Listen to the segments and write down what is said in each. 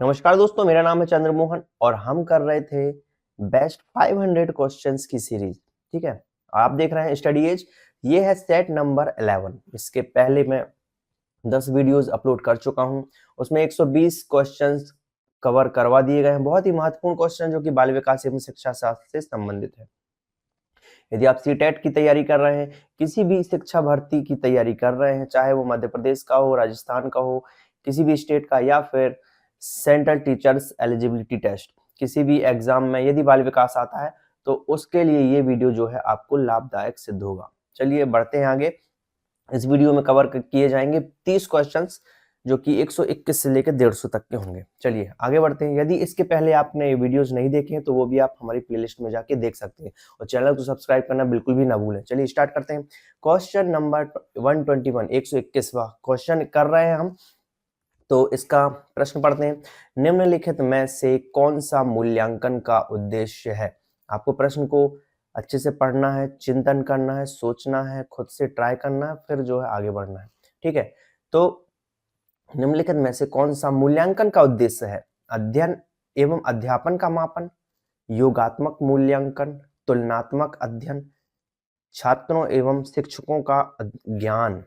नमस्कार दोस्तों, मेरा नाम है चंद्रमोहन और हम कर रहे थे बेस्ट 500 क्वेश्चंस की सीरीज। ठीक है, आप देख रहे हैं स्टडी एज। ये है सेट नंबर 11। इसके पहले मैं 10 वीडियोस अपलोड कर चुका हूं, उसमें 120 क्वेश्चंस कवर करवा दिए गए हैं। बहुत ही महत्वपूर्ण क्वेश्चन जो कि बाल विकास एवं शिक्षा शास्त्र से संबंधित है। यदि आप सीटेट की तैयारी कर रहे हैं, किसी भी शिक्षा भर्ती की तैयारी कर रहे हैं, चाहे वो मध्य प्रदेश का हो, राजस्थान का हो, किसी भी स्टेट का, या फिर सेंट्रल टीचर्स एलिजिबिलिटी टेस्ट, किसी भी एग्जाम में यदि बाल विकास आता है तो उसके लिए ये वीडियो जो है आपको लाभदायक सिद्ध होगा। चलिए बढ़ते हैं आगे। इस वीडियो में कवर किए जाएंगे 30 क्वेश्चंस जो कि 121 से लेकर 150 तक के होंगे। चलिए आगे बढ़ते हैं। यदि इसके पहले आपने ये वीडियोस नहीं देखे हैं तो वो भी आप हमारी प्लेलिस्ट में जाके देख सकते हैं, और चैनल को सब्सक्राइब करना बिल्कुल भी ना भूलें। चलिए स्टार्ट करते हैं। क्वेश्चन नंबर 121, 121वां क्वेश्चन कर रहे हैं हम। तो इसका प्रश्न पढ़ते हैं। निम्नलिखित में से कौन सा मूल्यांकन का उद्देश्य है? आपको प्रश्न को अच्छे से पढ़ना है, चिंतन करना है, सोचना है, खुद से ट्राई करना है, फिर जो है आगे बढ़ना है। ठीक है, तो निम्नलिखित में से कौन सा मूल्यांकन का उद्देश्य है? अध्ययन एवं अध्यापन का मापन, योगात्मक मूल्यांकन, तुलनात्मक अध्ययन, छात्रों एवं शिक्षकों का ज्ञान।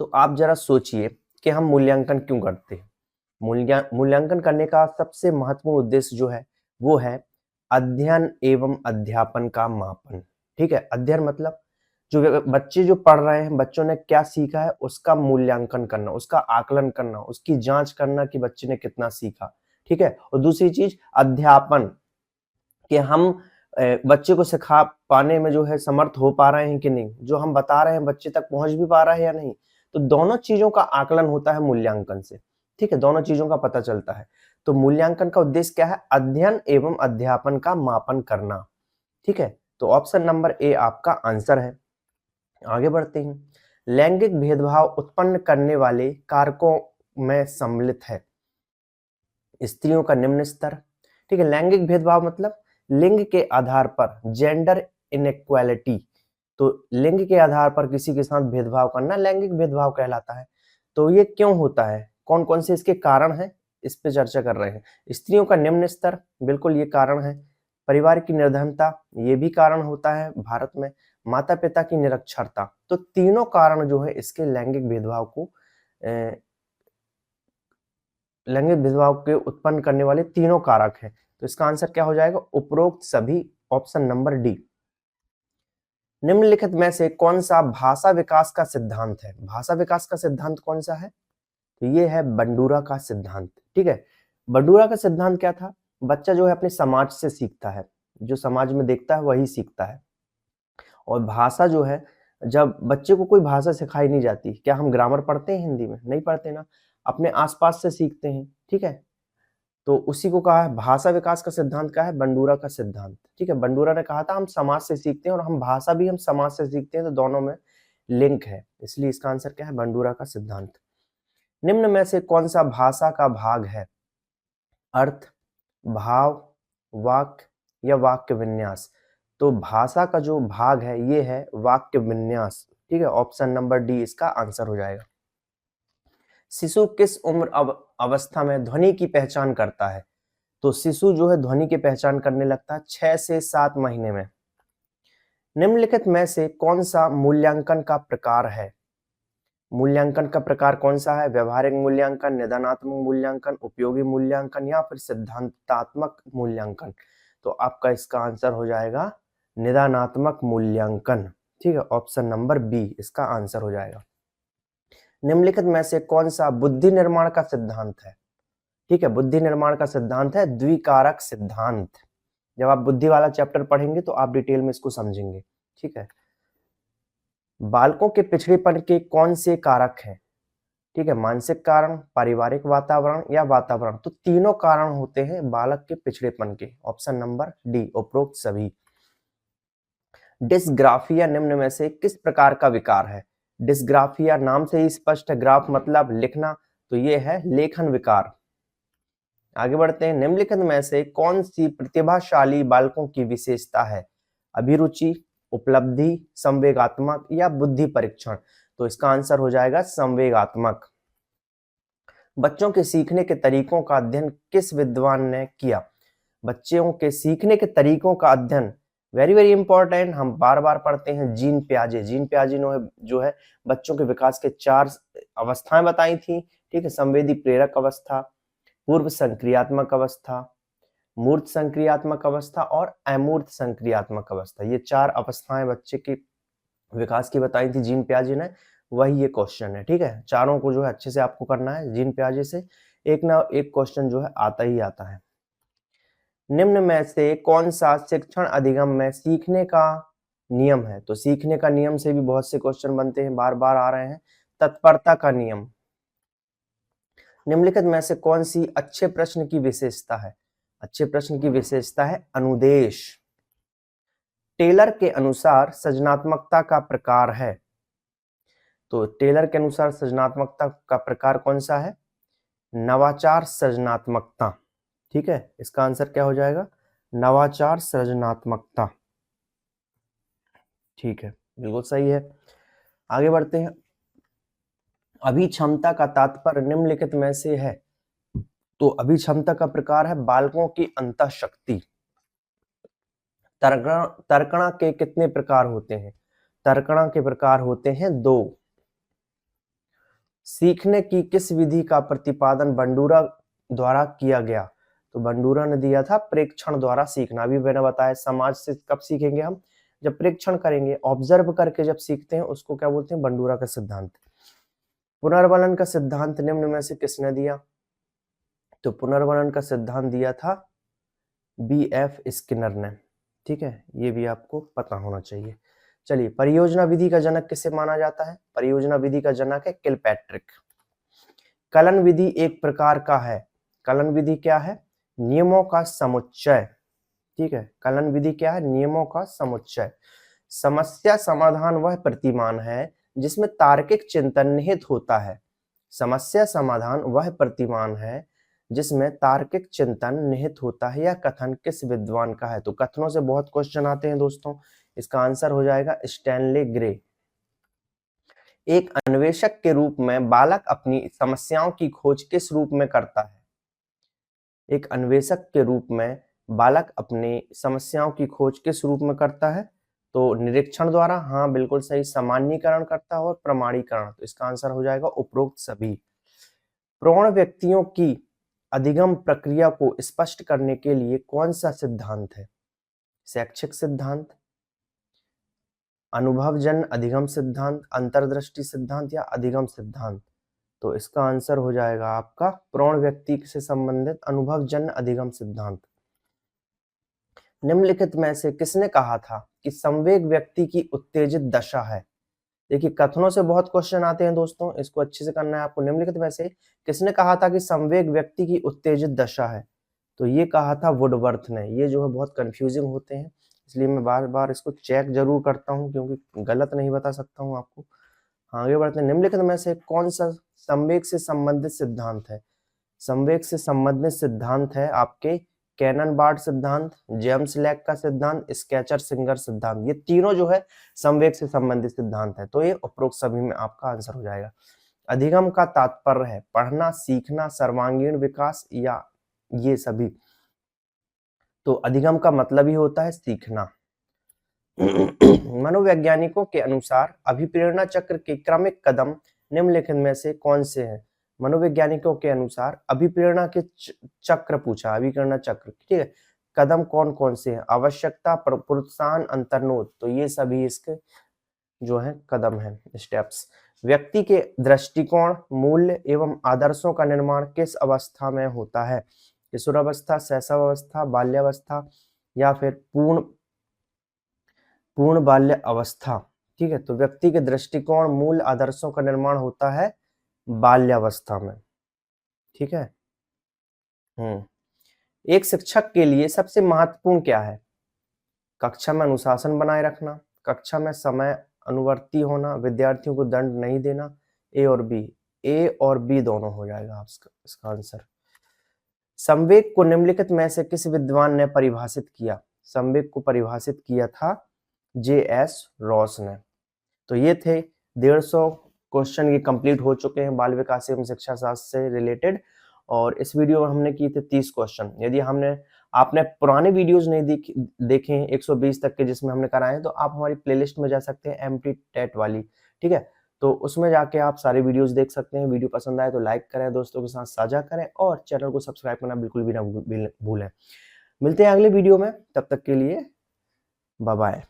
तो आप जरा सोचिए कि हम मूल्यांकन क्यों करते हैं। मूल्यांकन करने का सबसे महत्वपूर्ण उद्देश्य जो है वो है अध्ययन एवं अध्यापन का मापन। ठीक है, अध्ययन मतलब जो बच्चे जो पढ़ रहे हैं, बच्चों ने क्या सीखा है उसका मूल्यांकन करना, उसका आकलन करना, उसकी जांच करना कि बच्चे ने कितना सीखा। ठीक है, और दूसरी चीज अध्यापन, कि हम बच्चे को सिखा पाने में जो है समर्थ हो पा रहे हैं कि नहीं, जो हम बता रहे हैं बच्चे तक पहुंच भी पा रहा है या नहीं। तो दोनों चीजों का आकलन होता है मूल्यांकन से। ठीक है, दोनों चीजों का पता चलता है। तो मूल्यांकन का उद्देश्य क्या है? अध्ययन एवं अध्यापन का मापन करना। ठीक है, तो ऑप्शन नंबर ए आपका आंसर है। आगे बढ़ते हैं। लैंगिक भेदभाव उत्पन्न करने वाले कारकों में सम्मिलित है स्त्रियों का निम्न स्तर। ठीक है, लैंगिक भेदभाव मतलब लिंग के आधार पर, जेंडर इनइक्वालिटी। तो लिंग के आधार पर किसी के साथ भेदभाव करना लैंगिक भेदभाव कहलाता है। तो ये क्यों होता है, कौन कौन से इसके कारण हैं, इस पे चर्चा कर रहे हैं। स्त्रियों का निम्न स्तर, बिल्कुल ये कारण है। परिवार की निर्धनता, ये भी कारण होता है भारत में। माता पिता की निरक्षरता। तो तीनों कारण जो है इसके लैंगिक भेदभाव को लैंगिक भेदभाव के उत्पन्न करने वाले तीनों कारक हैं। तो इसका आंसर क्या हो जाएगा? उपरोक्त सभी, ऑप्शन नंबर डी। निम्नलिखित में से कौन सा भाषा विकास का सिद्धांत है? भाषा विकास का सिद्धांत कौन सा है? तो ये है बंडूरा का सिद्धांत। ठीक है, बंडूरा का सिद्धांत क्या था? बच्चा जो है अपने समाज से सीखता है, जो समाज में देखता है वही सीखता है। और भाषा जो है, जब बच्चे को कोई भाषा सिखाई नहीं जाती, क्या हम ग्रामर पढ़ते हैं हिंदी में? नहीं पढ़ते ना, अपने आसपास से सीखते हैं। ठीक है, तो उसी को कहा है भाषा विकास का सिद्धांत। क्या है? बंडूरा का सिद्धांत। ठीक है, बंडूरा ने कहा था हम समाज से सीखते हैं और हम भाषा भी हम समाज से सीखते हैं, तो दोनों में लिंक है, इसलिए इसका आंसर क्या है? बंडूरा का सिद्धांत। निम्न में से कौन सा भाषा का भाग है? अर्थ, भाव, वाक्य या वाक्य विन्यास। तो भाषा का जो भाग है ये है वाक्य विन्यास। ठीक है, ऑप्शन नंबर डी इसका आंसर हो जाएगा। शिशु किस उम्र अवस्था में ध्वनि की पहचान करता है? तो शिशु जो है ध्वनि की पहचान करने लगता है 6 से 7 महीने में। निम्नलिखित में से कौन सा मूल्यांकन का प्रकार है? मूल्यांकन का प्रकार कौन सा है? व्यवहारिक मूल्यांकन, निदानात्मक मूल्यांकन, उपयोगी मूल्यांकन या फिर सिद्धांतात्मक मूल्यांकन। तो आपका इसका आंसर हो जाएगा निदानात्मक मूल्यांकन। ठीक है, ऑप्शन नंबर बी इसका आंसर हो जाएगा। निम्नलिखित में से कौन सा बुद्धि निर्माण का सिद्धांत है? ठीक है, बुद्धि निर्माण का सिद्धांत है द्विकारक सिद्धांत। जब आप बुद्धि वाला चैप्टर पढ़ेंगे तो आप डिटेल में इसको समझेंगे। ठीक है, बालकों के पिछड़ेपन के कौन से कारक हैं? ठीक है, मानसिक कारण, पारिवारिक वातावरण या वातावरण। तो तीनों कारण होते हैं बालक के पिछड़ेपन के, ऑप्शन नंबर डी उपरोक्त सभी। डिस्ग्राफिया निम्न में से किस प्रकार का विकार है? डिस्ग्राफिया नाम से ही स्पष्ट है, ग्राफ मतलब लिखना, तो ये है लेखन विकार। आगे बढ़ते हैं। निम्नलिखित में से कौन सी प्रतिभाशाली बालकों की विशेषता है? अभिरुचि, उपलब्धि, संवेगात्मक या बुद्धि परीक्षण। तो इसका आंसर हो जाएगा संवेगात्मक। बच्चों के सीखने के तरीकों का अध्ययन किस विद्वान ने किया? बच्चों के सीखने के तरीकों का अध्ययन, वेरी वेरी इंपॉर्टेंट, हम बार बार पढ़ते हैं, जीन पियाजे। जीन पियाजे ने जो है बच्चों के विकास के 4 अवस्थाएं बताई थी, ठीक है, संवेदी प्रेरक अवस्था, पूर्व संक्रियात्मक अवस्था, मूर्त संक्रियात्मक अवस्था और अमूर्त संक्रियात्मक अवस्था। ये 4 अवस्थाएं बच्चे के विकास की बताई थी जीन पियाजे ने, वही ये क्वेश्चन है, ठीक है। चारों को जो है अच्छे से आपको करना है, जीन पियाजे से एक ना एक क्वेश्चन जो है आता ही आता है। निम्न में से कौन सा शिक्षण अधिगम में सीखने का नियम है? तो सीखने का नियम से भी बहुत से क्वेश्चन बनते हैं, बार बार आ रहे हैं। तत्परता का नियम। निम्नलिखित में से कौन सी अच्छे प्रश्न की विशेषता है? अच्छे प्रश्न की विशेषता है अनुदेश। टेलर के अनुसार सृजनात्मकता का प्रकार है। तो टेलर के अनुसार सृजनात्मकता का प्रकार कौन सा है? नवाचार सृजनात्मकता, ठीक है। इसका आंसर क्या हो जाएगा? नवाचार सृजनात्मकता, ठीक है, बिल्कुल सही है। आगे बढ़ते हैं। अभिक्षमता का तात्पर्य निम्नलिखित में से है। तो अभिक्षमता का प्रकार है बालकों की अंतःशक्ति। तर्कणा के कितने प्रकार होते हैं? तर्कणा के प्रकार होते हैं 2। सीखने की किस विधि का प्रतिपादन बंडूरा द्वारा किया गया? तो बंडूरा ने दिया था प्रेक्षण द्वारा सीखना। अभी मैंने बताया समाज से कब सीखेंगे हम? जब प्रेक्षण करेंगे, ऑब्जर्व करके जब सीखते हैं, उसको क्या बोलते हैं? बंडूरा का सिद्धांत। पुनर्वलन का सिद्धांत निम्न में से किसने दिया? तो पुनर्वलन का सिद्धांत दिया था B.F. स्किनर ने, ठीक है, ये भी आपको पता होना चाहिए। चलिए, परियोजना विधि का जनक किसे माना जाता है? परियोजना विधि का जनक है किलपैट्रिक। कलन विधि एक प्रकार का है। कलन विधि क्या है? नियमों का समुच्चय, ठीक है। कलन विधि क्या है? नियमों का समुच्चय। समस्या समाधान वह प्रतिमान है जिसमें तार्किक चिंतन निहित होता है। समस्या समाधान वह प्रतिमान है जिसमें तार्किक चिंतन निहित होता है। यह कथन किस विद्वान का है? तो कथनों से बहुत क्वेश्चन आते हैं दोस्तों, इसका आंसर हो जाएगा स्टैनले ग्रे। एक अन्वेषक के रूप में बालक अपनी समस्याओं की खोज किस रूप में करता है? एक अन्वेषक के रूप में बालक अपनी समस्याओं की खोज किस रूप में करता है? तो निरीक्षण द्वारा, हाँ बिल्कुल सही। सामान्यीकरण करता है और प्रमाणीकरण। तो इसका आंसर हो जाएगा उपरोक्त सभी। प्रौढ़ व्यक्तियों की अधिगम प्रक्रिया को स्पष्ट करने के लिए कौन सा सिद्धांत है? शैक्षिक सिद्धांत, अनुभवजन्य अधिगम सिद्धांत, अंतर्दृष्टि सिद्धांत या अधिगम सिद्धांत? तो इसका आंसर हो जाएगा आपका प्रौढ़ व्यक्ति से संबंधित अनुभवजन्य अधिगम सिद्धांत। निम्नलिखित में से किसने कहा था कि संवेग व्यक्ति की उत्तेजित दशा है? देखिए, कथनों से बहुत क्वेश्चन आते हैं दोस्तों, इसको अच्छे से करना है आपको। निम्नलिखित में से किसने कहा था कि संवेग व्यक्ति की उत्तेजित दशा है? तो ये कहा था वुडवर्थ ने। ये जो है बहुत कंफ्यूजिंग होते हैं, इसलिए मैं बार बार इसको चेक जरूर करता हूँ, क्योंकि गलत नहीं बता सकता हूँ आपको। आगे बढ़ते हैं। निम्नलिखित में से कौन सा संवेग से संबंधित सिद्धांत है? संवेग से संबंधित सिद्धांत है आपके कैनन-बार्ड सिद्धांत, जेम्स लैक का सिद्धांत, स्केचर सिंगर सिद्धांत। ये तीनों जो है संवेग से संबंधित सिद्धांत है। तो ये उपरोक्त सभी में आपका आंसर हो जाएगा। अधिगम का तात्पर्य है पढ़ना, सीखना, सर्वांगीण विकास या ये सभी? तो अधिगम का मतलब ही होता है सीखना। मनोवैज्ञानिकों के अनुसार अभिप्रेरणा चक्र के क्रमिक कदम निम्नलिखित में से कौन से हैं? मनोवैज्ञानिकों के अनुसार अभिप्रेरणा के चक्र पूछा, अभिप्रेरणा चक्र, ठीक है, कदम कौन कौन से हैं? आवश्यकता, प्रोत्साहन, अंतर्नोद। तो ये सभी इसके जो है कदम हैं, स्टेप्स। व्यक्ति के दृष्टिकोण, मूल्य एवं आदर्शों का निर्माण किस अवस्था में होता है? किशोरावस्था, शैशवावस्था, बाल्यावस्था या फिर पूर्ण बाल्य अवस्था? ठीक है, तो व्यक्ति के दृष्टिकोण, मूल आदर्शों का निर्माण होता है बाल्यावस्था में, ठीक है। एक शिक्षक के लिए सबसे महत्वपूर्ण क्या है? कक्षा में अनुशासन बनाए रखना, कक्षा में समय अनुवर्ती होना, विद्यार्थियों को दंड नहीं देना। ए और बी दोनों हो जाएगा आपका इसका आंसर। संवेग को निम्नलिखित में से किस विद्वान ने परिभाषित किया? संवेग को परिभाषित किया था J.S. रॉस ने। तो ये थे 150 क्वेश्चन ये कंप्लीट हो चुके हैं बाल विकास एवं शिक्षा शास्त्र से रिलेटेड, और इस वीडियो में हमने किए थे 30 क्वेश्चन। यदि आपने पुराने वीडियोस नहीं देखे हैं 120 तक के जिसमें हमने कराए हैं, तो आप हमारी प्लेलिस्ट में जा सकते हैं एमटी टेट वाली, ठीक है। तो उसमें जाके आप सारे वीडियोस देख सकते हैं। वीडियो पसंद आए तो लाइक करें, दोस्तों के साथ साझा करें और चैनल को सब्सक्राइब करना बिल्कुल भी ना भूलें। मिलते हैं अगले वीडियो में, तब तक के लिए बाय बाय।